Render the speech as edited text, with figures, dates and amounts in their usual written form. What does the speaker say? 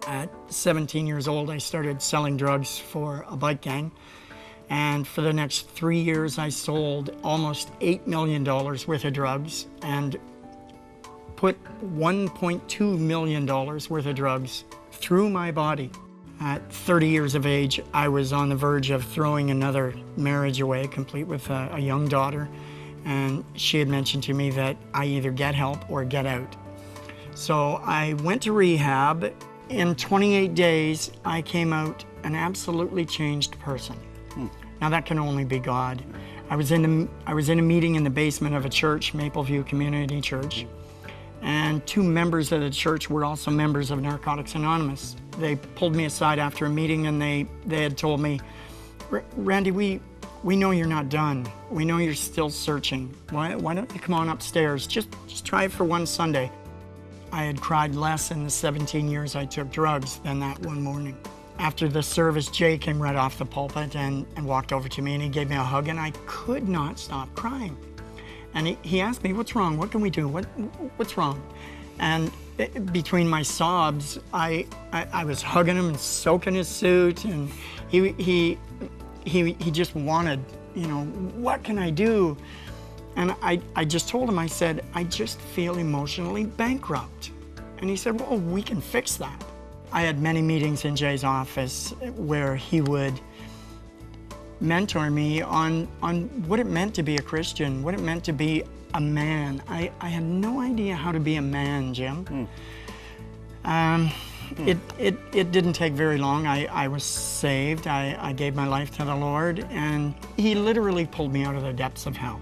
At 17 years old, I started selling drugs for a bike gang. And for the next 3 years, I sold almost $8 million worth of drugs and put $1.2 million worth of drugs through my body. At 30 years of age, I was on the verge of throwing another marriage away, complete with a young daughter. And she had mentioned to me that I either get help or get out. So I went to rehab. In 28 days, I came out an absolutely changed person. Now that can only be God. I was in a meeting in the basement of a church, Mapleview Community Church, and two members of the church were also members of Narcotics Anonymous. They pulled me aside after a meeting and they had told me, Randy, we know you're not done. We know you're still searching. Why don't you come on upstairs? Just try it for one Sunday. I had cried less in the 17 years I took drugs than that one morning. After the service, Jay came right off the pulpit and walked over to me and he gave me a hug and I could not stop crying. And he asked me, what's wrong? What can we do? What's wrong? And between my sobs, I was hugging him and soaking his suit, and he just wanted, what can I do? And I just told him, I said, I just feel emotionally bankrupt. And he said, well, we can fix that. I had many meetings in Jay's office where he would mentor me on what it meant to be a Christian, what it meant to be a man. I had no idea how to be a man, Jim. It didn't take very long. I was saved. I gave my life to the Lord, and he literally pulled me out of the depths of hell.